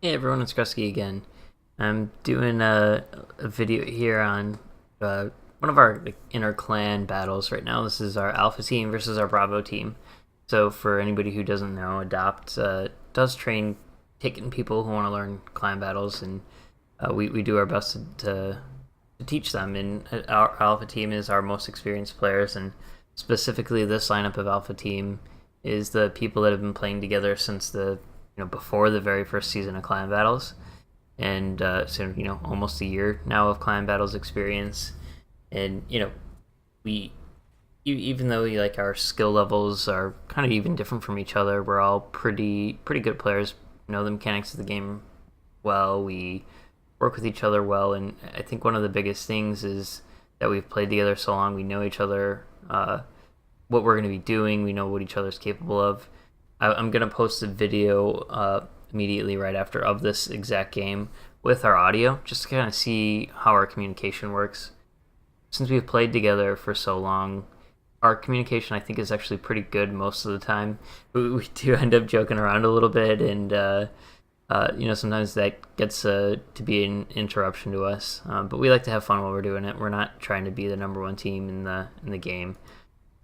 Hey everyone, it's Krusky again. I'm doing a video here on one of our inner clan battles right now. This is our Alpha team versus our Bravo team. So for anybody who doesn't know, Adopt does train Taken people who want to learn clan battles, and we do our best to teach them. And our Alpha team is our most experienced players, and specifically this lineup of Alpha team is the people that have been playing together since the before the very first season of Clan Battles, and so almost a year now of Clan Battles experience, and we even though like our skill levels are kind of even different from each other, we're all pretty good players. Know the mechanics of the game well. We work with each other well, and I think one of the biggest things is that we've played together so long. We know each other, what we're going to be doing. We know what each other's capable of. I'm gonna post a video immediately right after of this exact game with our audio, just to kind of see how our communication works. Since we've played together for so long, our communication I think is actually pretty good most of the time. We do end up joking around a little bit, and sometimes that gets to be an interruption to us. But we like to have fun while we're doing it. We're not trying to be the number one team in the game,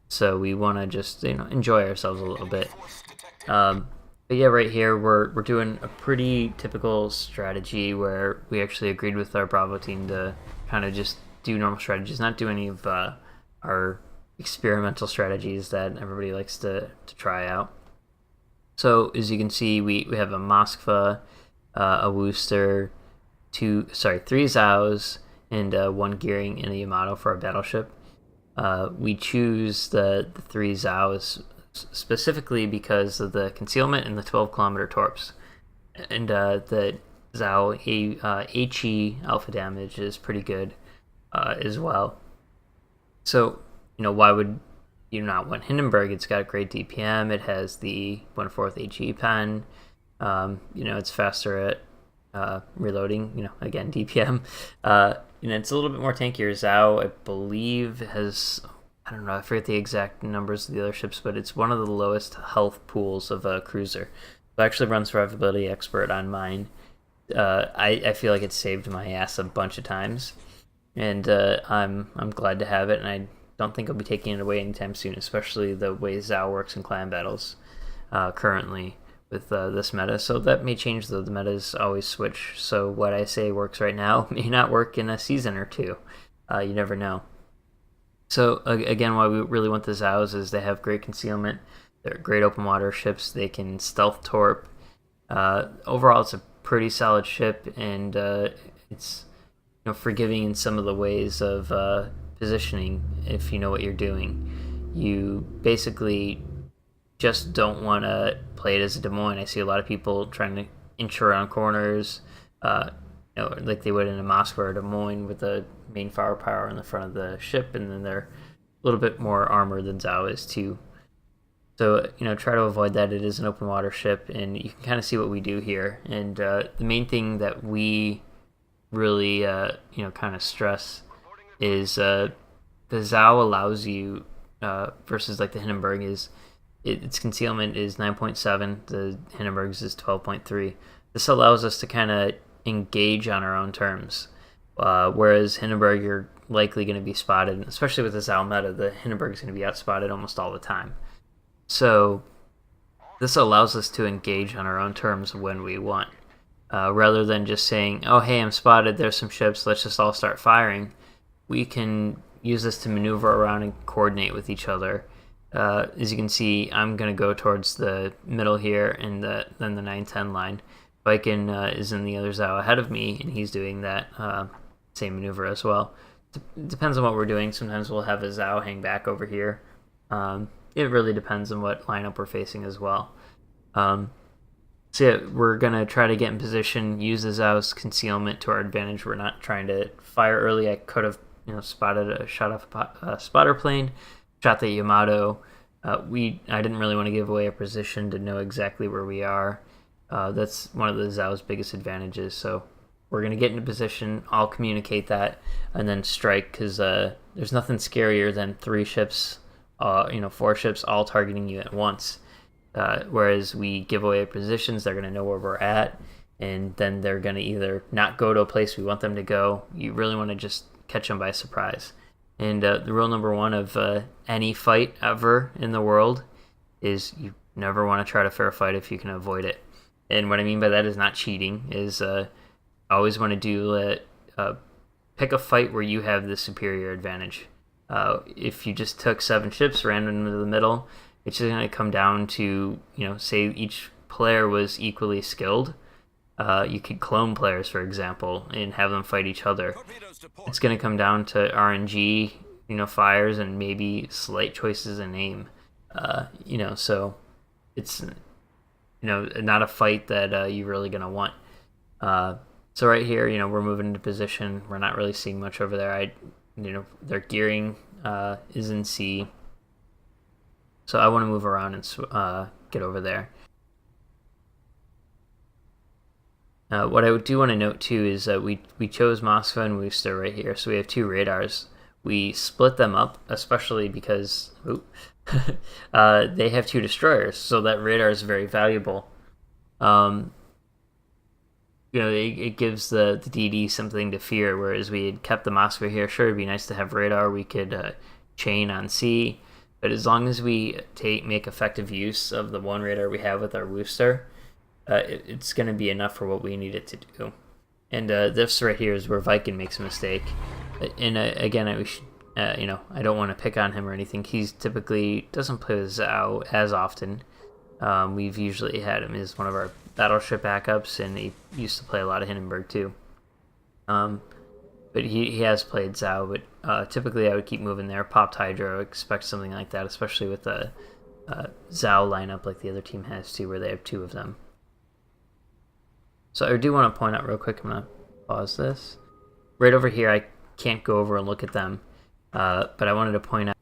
so we want to just enjoy ourselves a little bit. But yeah, right here we're doing a pretty typical strategy where we actually agreed with our Bravo team to kind of just do normal strategies, not do any of our experimental strategies that everybody likes to try out. So as you can see, we have a Moskva, a Wooster, three Zows, and one Gearing and a Yamato for our battleship. We choose the three Zows specifically because of the concealment and the 12-kilometer torps. And the Zao HE alpha damage is pretty good as well. So, why would you not want Hindenburg? It's got great DPM. It has the 1/4 HE pen. It's faster at reloading. Again, DPM. It's a little bit more tankier. Zao, I believe, has, I don't know, I forget the exact numbers of the other ships, but it's one of the lowest health pools of a cruiser. It actually runs Survivability Expert on mine. I feel like it saved my ass a bunch of times, and I'm glad to have it, and I don't think I'll be taking it away anytime soon, especially the way Zao works in clan battles currently with this meta. So that may change, though. The metas always switch, so what I say works right now may not work in a season or two. You never know. So again, why we really want the Zows is they have great concealment. They're great open water ships. They can stealth torp. Overall, it's a pretty solid ship, and it's forgiving in some of the ways of positioning if you know what you're doing. You basically just don't want to play it as a Des Moines. I see a lot of people trying to inch around corners, like they would in a Moskva or Des Moines with the main firepower in the front of the ship, and then they're a little bit more armored than Zao is too. So, try to avoid that. It is an open water ship, and you can kind of see what we do here. And the main thing that we really, kind of stress is the Zao allows you, versus like the Hindenburg is, its concealment is 9.7, the Hindenburg's is 12.3. This allows us to kind of engage on our own terms. Whereas Hindenburg, you're likely going to be spotted, especially with the Zao meta, the Hindenburg is going to be outspotted almost all the time. So this allows us to engage on our own terms when we want. Rather than just saying, oh, hey, I'm spotted, there's some ships, let's just all start firing. We can use this to maneuver around and coordinate with each other. As you can see, I'm going to go towards the middle here, and then the 910 line. Viking is in the other Zao ahead of me, and he's doing that same maneuver as well. Depends on what we're doing. Sometimes we'll have a Zao hang back over here. It really depends on what lineup we're facing as well. So yeah, we're going to try to get in position, use the Zao's concealment to our advantage. We're not trying to fire early. I could have spotted a shot off a spotter plane, shot the Yamato. I didn't really want to give away a position to know exactly where we are. That's one of the Zao's biggest advantages. So we're going to get into position, I'll communicate that, and then strike, because there's nothing scarier than three ships, four ships all targeting you at once. Whereas we give away positions, they're going to know where we're at, and then they're going to either not go to a place we want them to go. You really want to just catch them by surprise. And the rule number one of any fight ever in the world is you never want to try to fair fight if you can avoid it. And what I mean by that is not cheating, is always want to do pick a fight where you have the superior advantage. If you just took 7 ships, ran into the middle, it's just going to come down to, say each player was equally skilled. You could clone players, for example, and have them fight each other. It's going to come down to RNG, fires, and maybe slight choices in aim. So it's, not a fight that you're really going to want. So right here, we're moving into position. We're not really seeing much over there. Their gearing is in C. So I want to move around and get over there. What I do want to note too is that we chose Moskva and Worcester right here, so we have 2 radars. We split them up, especially because they have 2 destroyers, so that radar is very valuable. It gives the DD something to fear, whereas we had kept the Moskva here. Sure, it'd be nice to have radar. We could chain on C, but as long as we make effective use of the 1 radar we have with our Worcester, it's going to be enough for what we need it to do. And this right here is where Viking makes a mistake. And again, I don't want to pick on him or anything. He's typically doesn't play with Zhao as often. We've usually had him as one of our battleship backups, and he used to play a lot of Hindenburg too. But he has played Zhao, but typically I would keep moving there. Popped Hydro, expect something like that, especially with the Zhao lineup like the other team has too, where they have 2 of them. So I do want to point out real quick, I'm going to pause this. Right over here, I can't go over and look at them, but I wanted to point out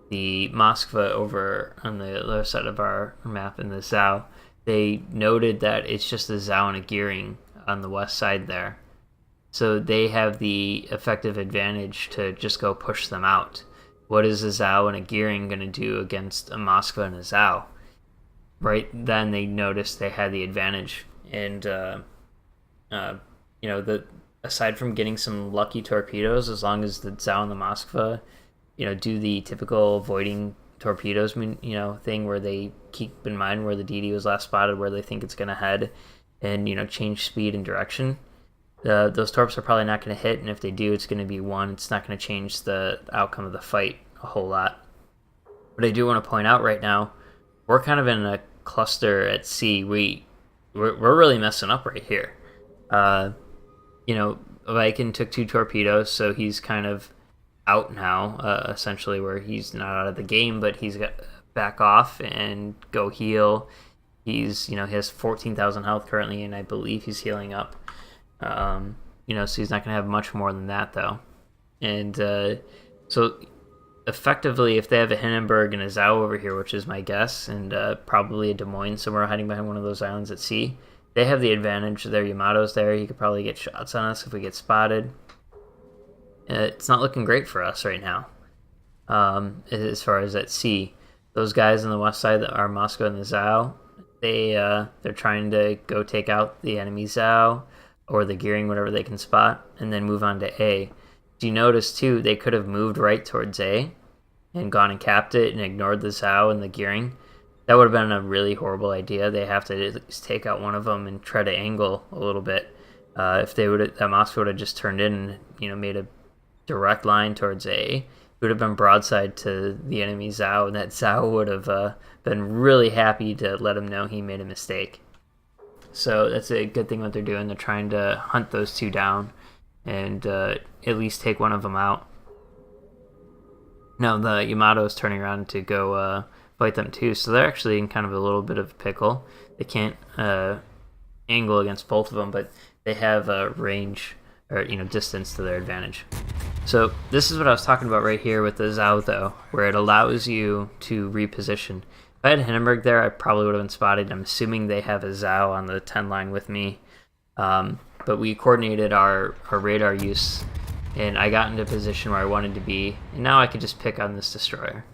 the Moskva over on the other side of our map in the Zhao. They noted that it's just a Zhao and a Gearing on the west side there. So they have the effective advantage to just go push them out. What is a Zhao and a Gearing going to do against a Moskva and a Zhao? Right then they noticed they had the advantage, and aside from getting some lucky torpedoes, as long as the Zhao and the Moskva, do the typical avoiding torpedoes, thing where they keep in mind where the DD was last spotted, where they think it's going to head, and change speed and direction. Those torps are probably not going to hit, and if they do, it's going to be 1. It's not going to change the outcome of the fight a whole lot. But I do want to point out right now, we're kind of in a cluster at C. We're really messing up right here. Viking took 2 torpedoes, so he's kind of out now, essentially, where he's not out of the game, but he's got back off and go heal. He has 14,000 health currently, and I believe he's healing up. So he's not going to have much more than that, though. And so effectively, if they have a Hindenburg and a Zhao over here, which is my guess, and probably a Des Moines somewhere hiding behind one of those islands at sea, they have the advantage. Their Yamato's there. He could probably get shots on us if we get spotted. It's not looking great for us right now, as far as at sea. Those guys on the west side that are Moskva and the Zhao, they're trying to go take out the enemy Zhao or the Gearing, whatever they can spot, and then move on to A. Do you notice, too, they could have moved right towards A and gone and capped it and ignored the Zhao and the Gearing? That would have been a really horrible idea. They have to at least take out one of them and try to angle a little bit. If that Moskva would have just turned in and made a direct line towards A, it would have been broadside to the enemy Zhao, and that Zhao would have been really happy to let him know he made a mistake. So that's a good thing what they're doing. They're trying to hunt those 2 down and at least take one of them out. No, the Yamato is turning around to go fight them too, so they're actually in kind of a little bit of a pickle. They can't angle against both of them, but they have range or distance to their advantage. So this is what I was talking about right here with the Zhao, though, where it allows you to reposition. If I had Hindenburg there, I probably would have been spotted. I'm assuming they have a Zhao on the 10 line with me. But we coordinated our radar use, and I got into a position where I wanted to be, and now I could just pick on this destroyer.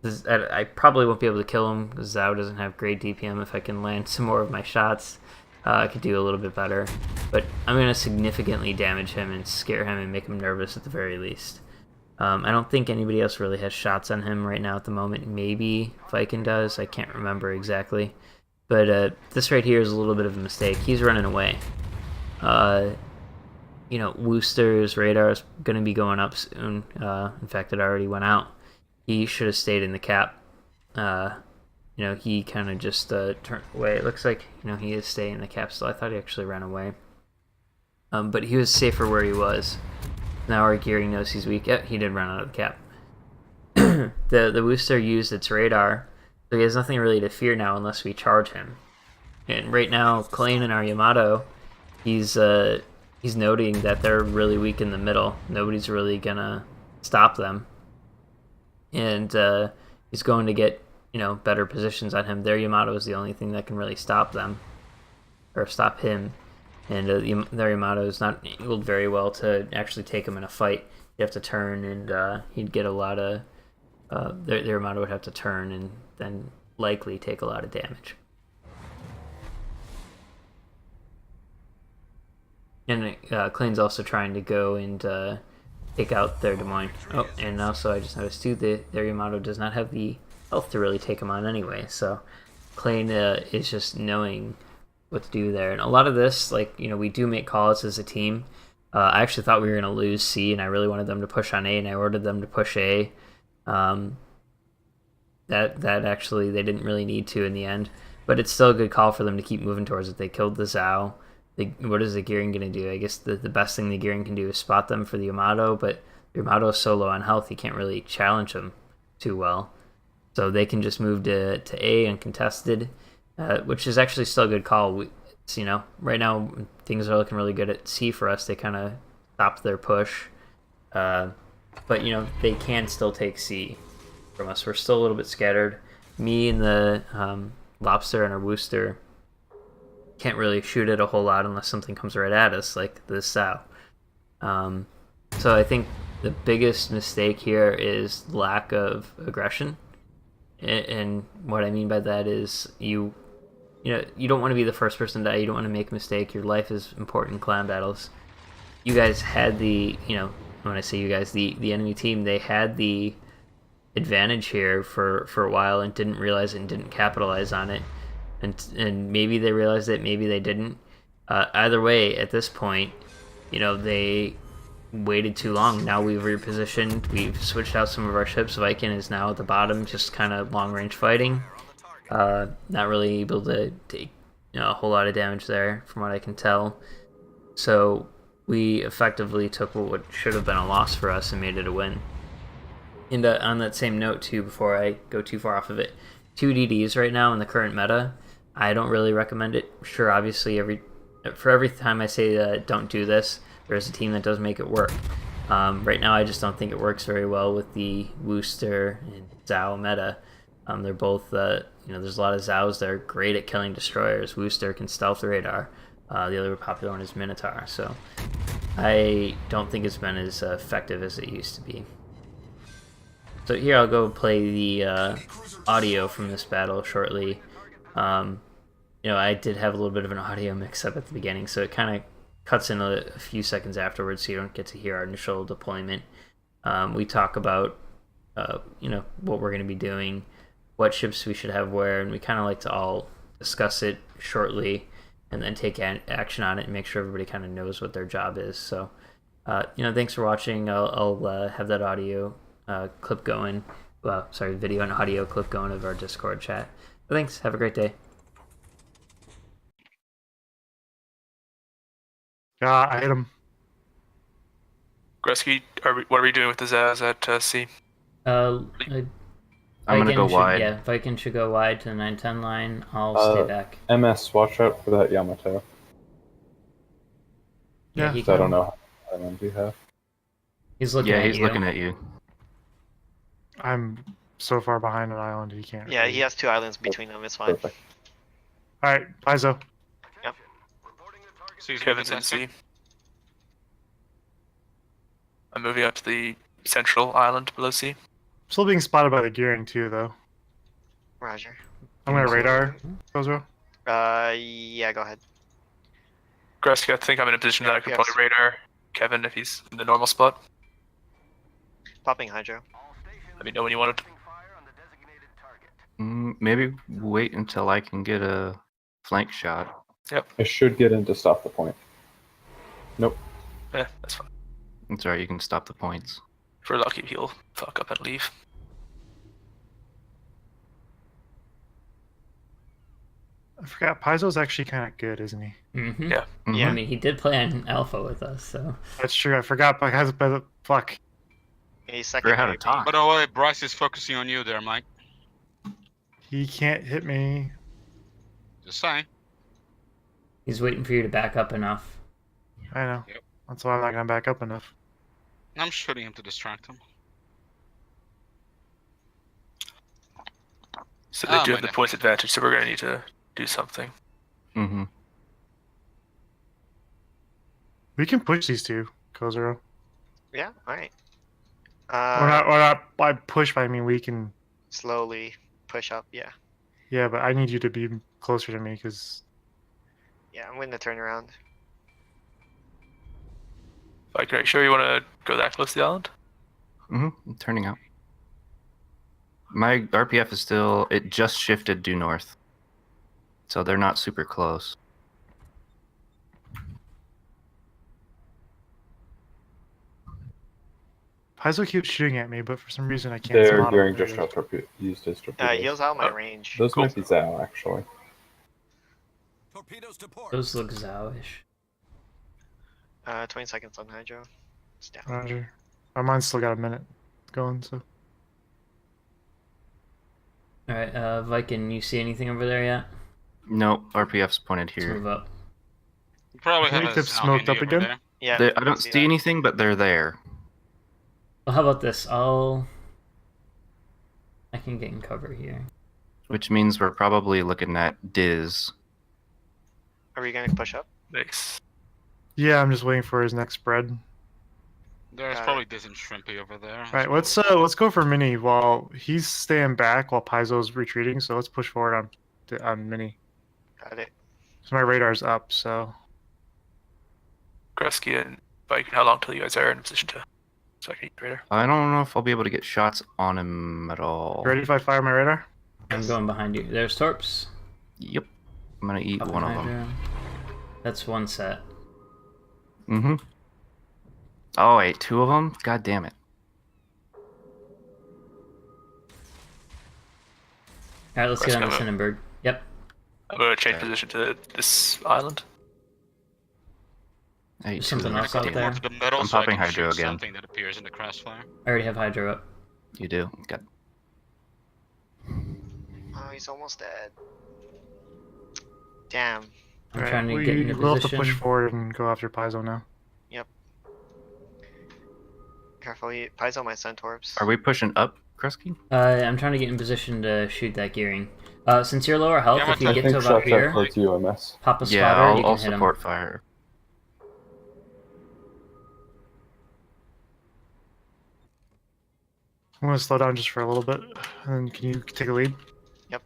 I probably won't be able to kill him because Zhao doesn't have great DPM. If I can land some more of my shots, I could do a little bit better. But I'm going to significantly damage him and scare him and make him nervous at the very least. I don't think anybody else really has shots on him right now at the moment. Maybe Viking does. I can't remember exactly. But this right here is a little bit of a mistake. He's running away. Wooster's radar is going to be going up soon. In fact, it already went out. He should have stayed in the cap. He kind of just turned away. It looks like, he is staying in the cap still. I thought he actually ran away. But he was safer where he was. Now our gearing knows he's weak. Yep, he did run out of the cap. The Wooster used its radar, so he has nothing really to fear now unless we charge him. And right now, Klein and our Yamato, he's noting that they're really weak in the middle. Nobody's really gonna stop them. And he's going to get, better positions on him. Their Yamato is the only thing that can really stop them, or stop him. And their Yamato is not angled very well to actually take him in a fight. You have to turn, and he'd get a lot of... their Yamato would have to turn and then likely take a lot of damage. And Klein's also trying to go and take out their Des Moines. Oh, and also I just noticed too that their Yamato does not have the health to really take him on anyway. So Klein is just knowing what to do there. And a lot of this, we do make calls as a team. I actually thought we were going to lose C, and I really wanted them to push on A, and I ordered them to push A. That actually they didn't really need to in the end, but it's still a good call for them to keep moving towards it. They killed the Zhao. What is the Gearing going to do? I guess the best thing the Gearing can do is spot them for the Yamato, but the Yamato is so low on health, he can't really challenge them too well. So they can just move to A uncontested, which is actually still a good call. Right now things are looking really good at C for us. They kind of stopped their push, but they can still take C from us. We're still a little bit scattered. Me and the Lobster and our Wooster can't really shoot it a whole lot unless something comes right at us, like the Zhao. So I think the biggest mistake here is lack of aggression. And what I mean by that is you don't want to be the first person to die. You don't want to make a mistake. Your life is important in clan battles. You guys had when I say you guys, the enemy team, they had the advantage here for a while and didn't realize it and didn't capitalize on it. And maybe they realized it, maybe they didn't. Either way, at this point, they waited too long. Now we've repositioned. We've switched out some of our ships. Viking is now at the bottom, just kind of long-range fighting. Not really able to take a whole lot of damage there, from what I can tell. So we effectively took what should have been a loss for us and made it a win. And on that same note, too, before I go too far off of it, 2 DDs right now in the current meta, I don't really recommend it. Sure, obviously, every time I say don't do this, there's a team that does make it work. Right now, I just don't think it works very well with the Wooster and Zhao meta. They're both, there's a lot of Zhaos that are great at killing destroyers. Wooster can stealth radar. The other popular one is Minotaur. So I don't think it's been as effective as it used to be. So here I'll go play the audio from this battle shortly. I did have a little bit of an audio mix-up at the beginning, so it kind of cuts in a few seconds afterwards, so you don't get to hear our initial deployment. We talk about, what we're going to be doing, what ships we should have where, and we kind of like to all discuss it shortly and then take action on it and make sure everybody kind of knows what their job is. So, thanks for watching. I'll have that audio clip going. Video and audio clip going of our Discord chat. But thanks. Have a great day. I hit him. Gretzky, what are we doing with the Zaz at C? I'm gonna go wide. Yeah, Viking should go wide to the 910 line. I'll stay back. MS, watch out for that Yamato. Yeah. I don't know how many do you have. He's looking at you. Yeah, he's looking at you. I'm so far behind an island he can't. Yeah, he has 2 islands between them. It's fine. Perfect. All right, Paizo. Yep. Kevin's in C. I'm moving up to the central island below C. Still being spotted by the gearing too, though. Roger. I'm gonna radar, Kozro. Yeah, go ahead. Gretzky, I think I'm in a position that I could probably radar Kevin if he's in the normal spot. Popping Hydro. Let me know when you want it. Maybe wait until I can get a flank shot. I should get in to stop the point. Nope. Yeah, that's fine. It's alright, you can stop the points. If we're lucky, he'll fuck up and leave. I forgot. Paizo's actually kind of good, isn't he? Mm-hmm. Yeah. I mean, he did play on Alpha with us, so. That's true. I forgot. Paizo. Fuck. He's second. Forgot how to maybe. talk. By the way, Bryce is focusing on you there, Mike. He can't hit me. Just saying. He's waiting for you to back up enough. I know. Yep. That's why I'm not gonna back up enough. I'm shooting him to distract him. So they do have my the points advantage, so we're going to need to do something. Mm-hmm. We can push these two, Kozero. Yeah, alright. Or not. By push, I mean we can. Slowly push up, yeah. Yeah, but I need you to be closer to me, because. Yeah, I'm winning the turnaround. Like, are you sure you want to go that close to the island? Mm-hmm. Turning out. My RPF is still... It just shifted due north. So they're not super close. Paizo keeps shooting at me, but for some reason I can't. Their spot gearing him. just shot used his torpedoes. Heals out my range. Those Cool. might be Zao, actually. Those look Zowish. 20 seconds on Hydro. It's down. Roger. Our mine's still got a minute going, so. Alright, Viking, you see anything over there yet? No, RPF's pointed Let's move here. up. You probably Can have we a get smoked Zalmini up over again? there. Yeah. I don't see that. anything, but they're there. Well, how about this? I can get in cover here. Which means we're probably looking at Diz. Are we gonna push up? Thanks. Yeah, I'm just waiting for his next spread. There's Got probably Diz and Shrimpy over there. Alright, let's go for Mini while he's staying back while Paizo's retreating, so let's push forward on Mini. Got it. So my radar's up, so. Gretzky and Viking, how long till you guys are in a position to... So I can eat the radar? I don't know if I'll be able to get shots on him at all. You ready if I fire my radar? I'm going behind you. There's Torps. Yep. I'm gonna eat Up one of behind them. you. That's one set. Mm-hmm. Oh, wait, two of them? God damn it. Alright, let's get on the Let's go. Cinnamberg. Yep. I'm going to change Okay. position to this island. I ate There's two of something them. else out More there. to the middle I'm so I popping can Hydro shoot again. something that appears in the crossfire. I already have Hydro up. You do? Got... Oh, he's almost dead. Damn. I'm trying to get into We'll have to position. push forward and go after Paizo now. Careful, Paizo might send Torps. Are we pushing up, Kresky? I'm trying to get in position to shoot that gearing. Since you're lower health, Yeah, if you I get think to about shots out here, towards UMS. pop a spotter, Yeah, you I'll can hit him. support fire. I'm gonna slow down just for a little bit, and then can you take a lead? Yep.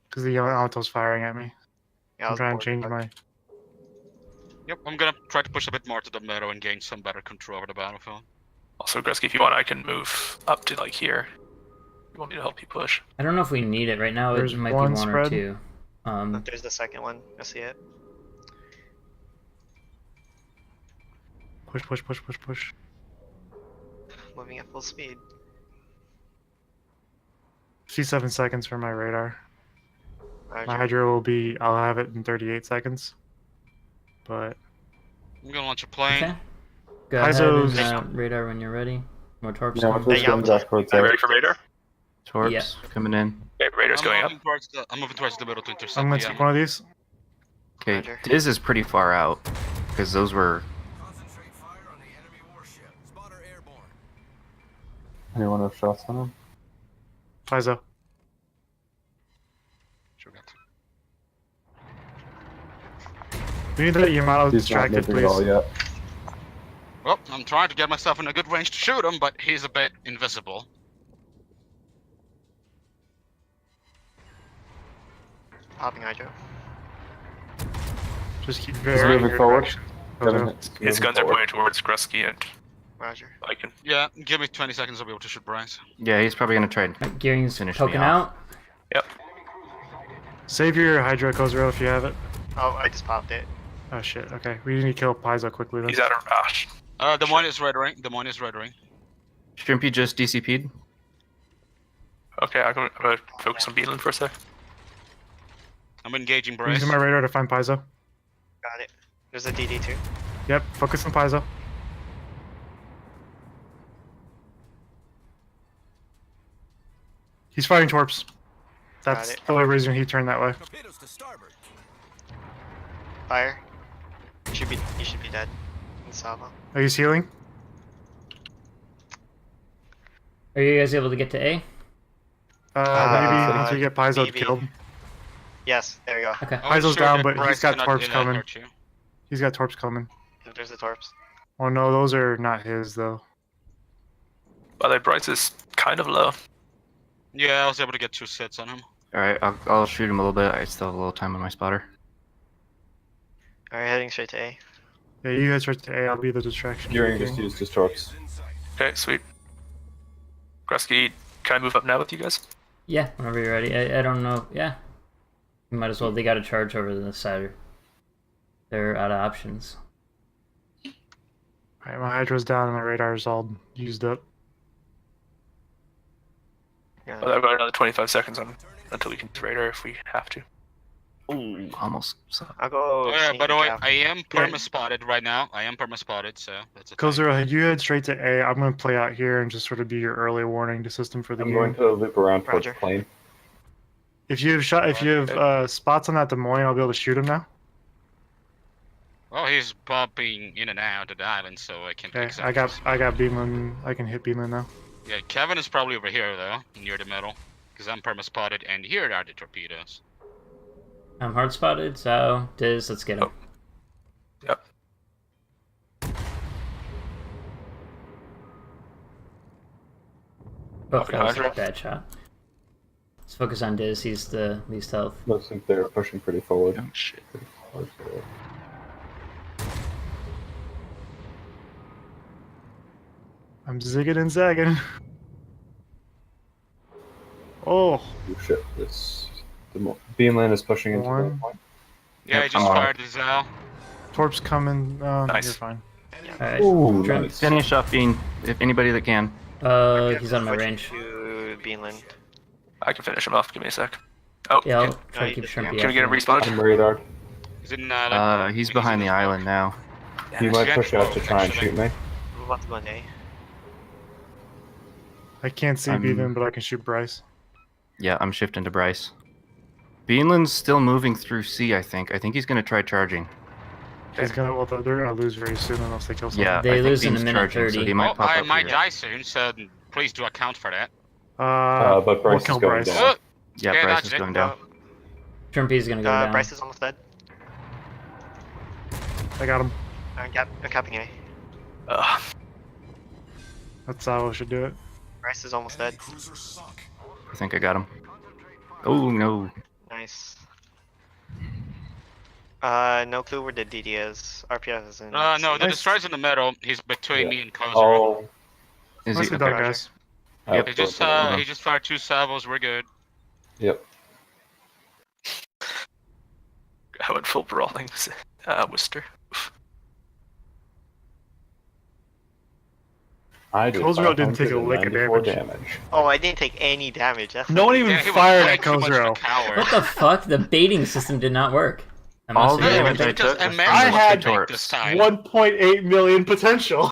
Because the Yamato's firing at me. Yeah, I I'm was trying bored, to change but- my. Yep, I'm gonna try to push a bit more to the middle and gain some better control over the battlefield. Also, Gretzky, if you want, I can move up to, like, here. You want me to help you push? I don't know if we need it right now. There's It might be one one or spread. two. There's the second one. I see it. Push, push, push, push, push. Moving at full speed. 57 seconds for my radar. My Roger. Hydro will be. I'll have it in 38 seconds. But I'm gonna launch a plane. okay. Go ahead Paizo's- and radar when you're ready. More Torps. Yeah, on. we're just going back towards Are you there. ready for radar? Torps Yeah. coming in. Okay, radar's going up. I'm moving towards the middle to intercept I'm gonna the take one of these. Okay, Roger. Diz is pretty far out. Because those were... Anyone have shots on him? Paizo. Sure got. We need that Yamato He's not distracted, moving at all please. yet. Well, I'm trying to get myself in a good range to shoot him, but he's a bit invisible. Popping Hydro. Just keep He's very moving forward. Kevin, His guns are pointed towards Grusky and Roger. I can. Yeah, give me 20 seconds. I'll be able to shoot Bryce. Yeah, he's probably gonna trade. Alright, Gearing's Finish me poking off. out. Yep. Save your Hydra Kozero if you have it. Oh, I just popped it. Oh shit, okay. We need to kill Paizo quickly then. He's out of rash. The one is red ring. The one is red ring. Shrimpy just DCP'd. Okay, I'm gonna focus on Beelan for a sec. I'm engaging I'm Bryce. using my radar to find Paizo. Got it. There's a DD too. Yep, focus on Paizo. He's fighting Torps. That's it. the only reason he turned that way. Fire. You should be dead. In Salvo. Are you healing? Are you guys able to get to A? Maybe once we get Paizo maybe. killed. Yes, there we go. Okay. I was Paizo's sure down, that but he's Bryce got cannot Torps coming. hurt you. He's got Torps coming. There's the Torps. Oh no, those are not his though. By the way, Bryce is kind of low. Yeah, I was able to get 2 sets on him. Alright, I'll shoot him a little bit. I still have a little time on my spotter. Alright, heading straight to A. Yeah, you guys right to A. I'll be the distraction. Gearing just used his torps. Okay, sweet. Grusky, can I move up now with you guys? Yeah, whenever you're ready. I don't know. Yeah. You might as well. They got a charge over the side. They're out of options. Alright, my Hydra's down and my radar's all used up. Yeah. Well, I've got another 25 seconds on until we can radar if we have to. Ooh, almost. I'll go. Oh, yeah, sneak by the way, cap. I am perma spotted right now. I am perma spotted, so that's a thing. Kozero, you head straight to A. I'm gonna play out here and just sort of be your early warning to system for the I'm game. going to loop around towards Roger. plane. If you have spots on that Des Moines, I'll be able to shoot him now. Well, he's popping in and out of the island, so I can. Okay, take I got sections. Beamland. I can hit Beamland now. Yeah, Kevin is probably over here though, near the middle, because I'm perma spotted, and here are the torpedoes. I'm hard spotted, so Diz, let's get him. Yep. Oh, Okay, that was a Hydra. bad shot. Let's focus on Diz. He's the least health. Looks like they're pushing pretty forward. Oh, shit. I'm zigging and zagging. Oh, Oh shit, this... Beamland is pushing into One. the point. Yeah, I Yep, just I'm on. fired the Zal. Torp's coming. Nice. You're fine. Alright. Ooh, Trent. nice. Finish off Bean, if anybody that can. He's on my Switch range. To Beanland. I can finish him off. Give me a sec. Oh, Yeah, I'll can, try to you keep just- Shrimpy can we get him after respawned? I'm radar. He's in He's behind the island now. He might Yeah, push out to try and actually. shoot me. Move on to go in A. I can't see I'm- Beamland, but I can shoot Bryce. Yeah, I'm shifting to Bryce. Beanland's still moving through C, I think. I think he's gonna try charging. He's gonna. Well, they're gonna lose very soon unless they kill someone. Yeah, They I think lose in a Bean's minute charging, 30. So he might Oh, pop I up might here. die soon, so please do account for that. But We'll Bryce kill is going Bryce. down. Oh, Yeah, Yeah, Bryce that's is it. going down. Shrimpy's gonna go down. Bryce is almost dead. I got him. I'm capping A. That's how we should do it. Bryce is almost dead. I think I got him. Oh, no. Nice. No clue where the DD is. RPF is in. no, the Nice. destroyer's in the middle. He's between Yeah. me and Kozero. Oh, Is Nicely he? done, Okay. guys. I have He just torps. he just fired 2 salvos. We're good. Yep. I went full brawling. Worcester. I did Kozero didn't take a lick of 594 damage. Oh, I didn't take any damage. That's No one even Yeah, he was fired way at too much of a Kozero. coward. What the fuck? The baiting system did not work. I All must the admit. damage I Just took was imagine from I the had torps. this time. 1.8 million potential.